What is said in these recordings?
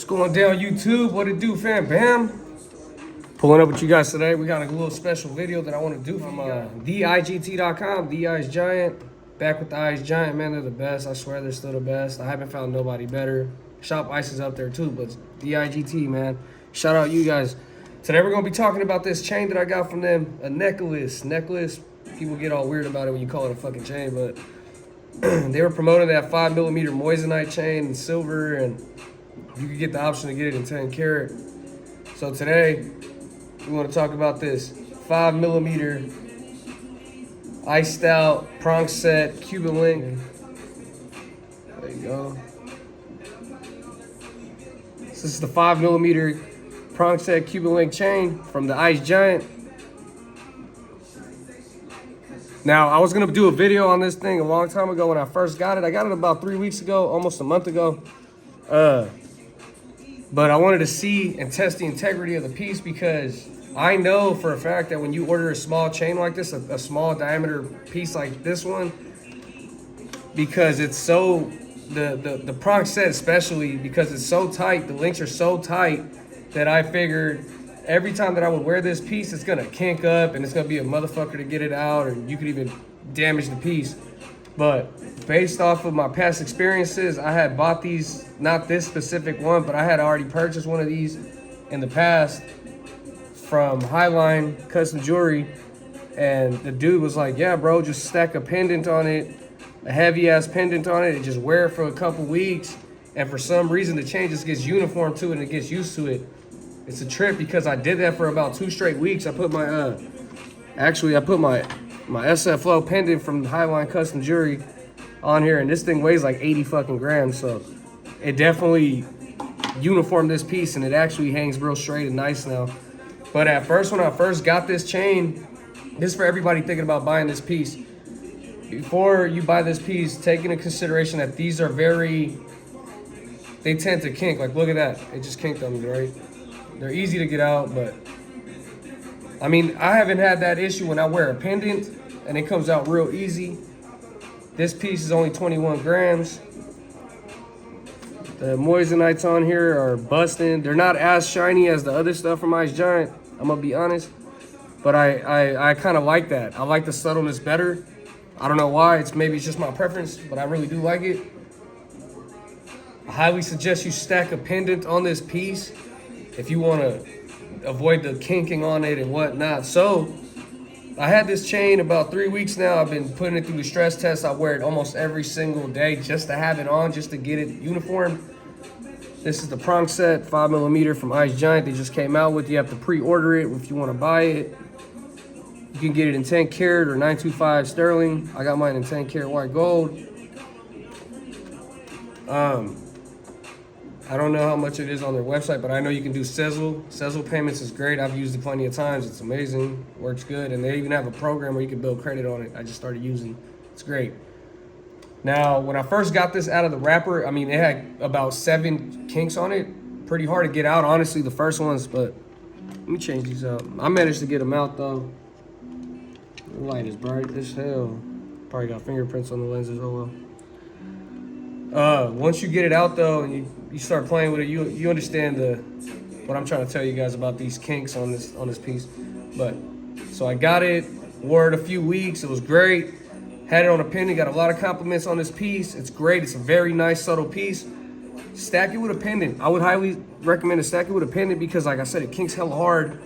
going down, YouTube? What it do, fam? Bam! Pulling up with you guys today. We got a little special video that I want to do from theigt.com, the Icegiant. Back with the Icegiant, man. They're the best. I swear they're still the best. I haven't found nobody better. Shop Ice is up there too, but the IGT, man. Shout out you guys. Today we're gonna be talking about this chain that I got from them, a necklace. People get all weird about it when you call it a fucking chain, but they were promoting that 5mm Moissanite chain in silver, and you could get the option to get it in 10 karat. So today we want to talk about this 5mm iced out Prong set Cuban link. There you go. This is the 5mm Prong set Cuban link chain from the Icegiant. Now, I was going to do a video on this thing a long time ago when I first got it. I got it about 3 weeks ago, almost a month ago. But I wanted to see and test the integrity of the piece, because I know for a fact that when you order a small chain like this, a small diameter piece like this one, because it's so, the Prong set especially, because it's so tight, the links are so tight, that I figured every time that I would wear this piece, it's gonna kink up and it's gonna be a motherfucker to get it out, or you could even damage the piece. But based off of my past experiences, I had bought these, not this specific one, but I had already purchased one of these in the past from Highline Custom Jewelry. And the dude was like, yeah, bro, just stack a pendant on it, a heavy ass pendant on it, and just wear it for a couple weeks. And for some reason, the chain just gets uniform to it and it gets used to it. It's a trip, because I did that for about 2 straight weeks. I put my, my SF Flow pendant from Highline Custom Jewelry on here, and this thing weighs like 80 fucking grams. So it definitely uniformed this piece, and it actually hangs real straight and nice now. But at first, when I first got this chain, this is for everybody thinking about buying this piece. Before you buy this piece, take into consideration that these are they tend to kink. Like, look at that. It just kinked on me, right? They're easy to get out, but I mean, I haven't had that issue when I wear a pendant and it comes out real easy. This piece is only 21 grams. The Moissanites on here are busting. They're not as shiny as the other stuff from Icegiant, I'm gonna be honest. But I kind of like that. I like the subtleness better. I don't know why. Maybe it's just my preference, but I really do like it. I highly suggest you stack a pendant on this piece if you want to avoid the kinking on it and whatnot. So I had this chain about 3 weeks now. I've been putting it through the stress test. I wear it almost every single day just to have it on, just to get it uniform. This is the Prong set 5mm from Icegiant. They just came out with. You have to pre-order it if you want to buy it. You can get it in 10 karat or 925 sterling. I got mine in 10 karat white gold. I don't know how much it is on their website, but I know you can do Sezzle. Sezzle payments is great. I've used it plenty of times. It's amazing. Works good. And they even have a program where you can build credit on it. I just started using. It's great. Now, when I first got this out of the wrapper, I mean, it had about 7 kinks on it. Pretty hard to get out, honestly, the first ones, but let me change these out. I managed to get them out, though. The light is bright as hell. Probably got fingerprints on the lenses. Oh, well. Once you get it out, though, and you start playing with it, you understand what I'm trying to tell you guys about these kinks on this piece. But so I got it, wore it a few weeks. It was great. Had it on a pendant. Got a lot of compliments on this piece. It's great. It's a very nice, subtle piece. Stack it with a pendant. I would highly recommend to stack it with a pendant, because, like I said, it kinks hella hard,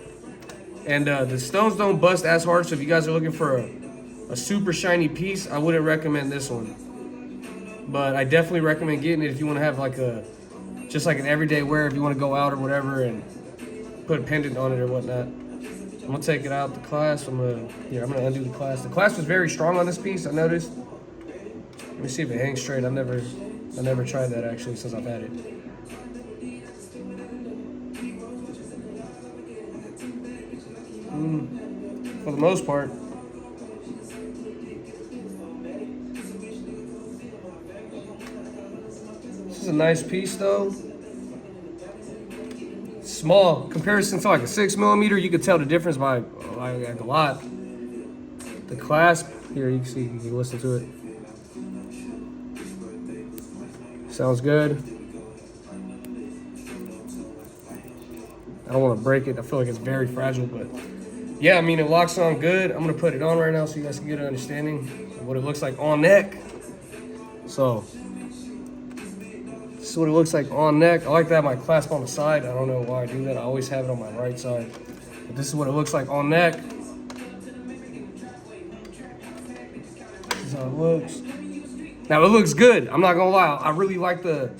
and the stones don't bust as hard. So if you guys are looking for a super shiny piece, I wouldn't recommend this one. But I definitely recommend getting it if you want to have just like an everyday wear, if you want to go out or whatever and put a pendant on it or whatnot. I'm gonna take it out the clasp. I'm gonna undo the clasp. The clasp was very strong on this piece, I noticed. Let me see if it hangs straight. I never tried that actually since I've had it. For the most part. This is a nice piece though. Small comparison to like a 6mm, you could tell the difference by like a lot. The clasp here, you can listen to it. Sounds good. don't want to break it. I feel like it's very fragile, but yeah, I mean, it locks on good. I'm gonna put it on right now so you guys can get an understanding of what it looks like on neck. So this is what it looks like on neck. I like to have my clasp on the side. I don't know why I do that. I always have it on my right side. But this is what it looks like on neck. This is how it looks. Now it looks good. I'm not gonna lie. I really like the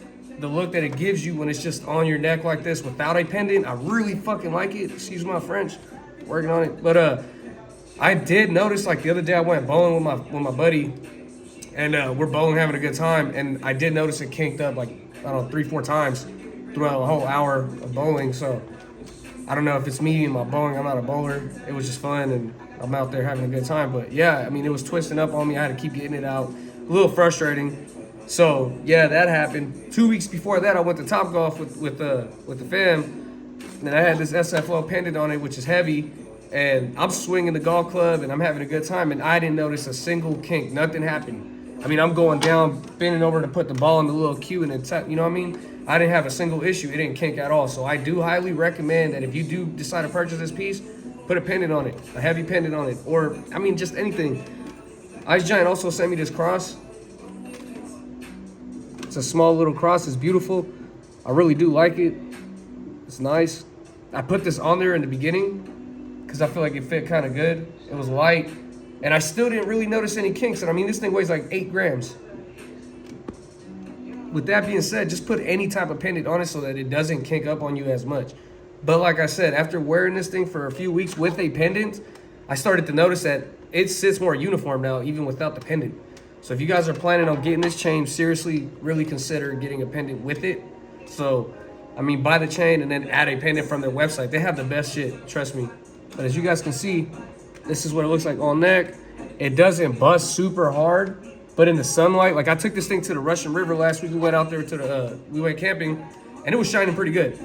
look that it gives you when it's just on your neck like this without a pendant. I really fucking like it. Excuse my French. Working on it. But I did notice, like, the other day I went bowling with my buddy, and we're bowling having a good time, and I did notice it kinked up like, I don't know, 3-4 times throughout a whole hour of bowling. So I don't know if it's me and my bowling. I'm not a bowler. It was just fun, and I'm out there having a good time. But yeah, I mean, it was twisting up on me. I had to keep getting it out. A little frustrating. So yeah, that happened. 2 weeks before that, I went to Topgolf with the fam, and I had this SFO pendant on it, which is heavy, and I'm swinging the golf club, and I'm having a good time, and I didn't notice a single kink. Nothing happened. I mean, I'm going down, bending over to put the ball in the little Cuban, and you know what I mean? I didn't have a single issue. It didn't kink at all. So I do highly recommend that if you do decide to purchase this piece, put a pendant on it, a heavy pendant on it, or, I mean, just anything. Icegiant also sent me this cross. It's a small little cross. It's beautiful. I really do like it. It's nice. I put this on there in the beginning because I feel like it fit kind of good. It was light, and I still didn't really notice any kinks. And I mean, this thing weighs like 8 grams. With that being said, just put any type of pendant on it so that it doesn't kink up on you as much. But like I said, after wearing this thing for a few weeks with a pendant, I started to notice that it sits more uniform now, even without the pendant. So if you guys are planning on getting this chain, seriously, really consider getting a pendant with it. So, I mean, buy the chain and then add a pendant from their website. They have the best shit, trust me. But as you guys can see, this is what it looks like on neck. It doesn't bust super hard, but in the sunlight, like I took this thing to the Russian River last week. We went out there to we went camping, and it was shining pretty good.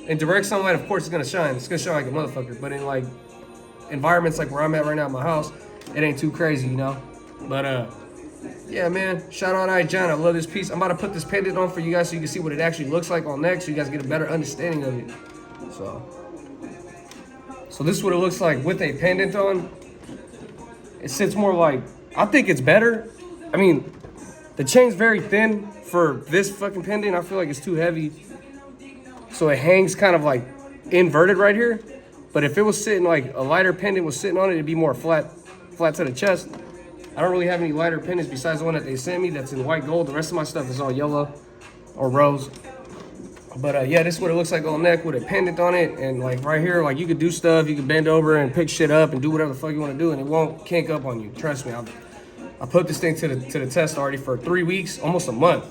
In direct sunlight, of course, it's gonna shine. It's gonna shine like a motherfucker. But in like environments like where I'm at right now in my house, it ain't too crazy, you know. But yeah, man, shout out Icegiant. I love this piece. I'm about to put this pendant on for you guys so you can see what it actually looks like on neck, so you guys get a better understanding of it. So this is what it looks like with a pendant on. It sits more like, I think it's better. I mean, the chain's very thin for this fucking pendant. I feel like it's too heavy. So it hangs kind of like inverted right here. But if it was sitting like a lighter pendant was sitting on it, it'd be more flat to the chest. I don't really have any lighter pendants besides the one that they sent me that's in white gold. The rest of my stuff is all yellow or rose. But yeah, this is what it looks like on neck with a pendant on it. And like right here, like you could do stuff. You could bend over and pick shit up and do whatever the fuck you want to do, and it won't kink up on you. Trust me. I put this thing to the test already for 3 weeks, almost a month.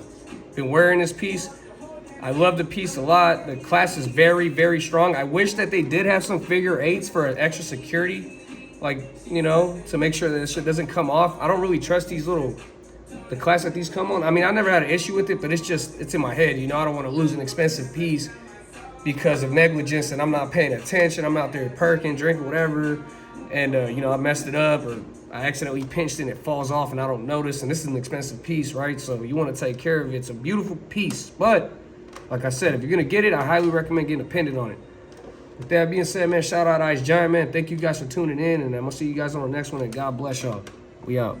Been wearing this piece. I love the piece a lot. The class is very, very strong. I wish that they did have some figure 8s for extra security. Like, you know, to make sure that this shit doesn't come off. I don't really trust the class that these come on. I mean, I never had an issue with it, but it's in my head. You know, I don't want to lose an expensive piece because of negligence and I'm not paying attention. I'm out there perking, drinking, whatever. And, you know, I messed it up or I accidentally pinched it and it falls off and I don't notice. And this is an expensive piece, right? So you want to take care of it. It's a beautiful piece. But, like I said, if you're going to get it, I highly recommend getting a pendant on it. With that being said, man, shout out Icegiant, man. Thank you guys for tuning in, and I'm going to see you guys on the next one, and God bless y'all. We out.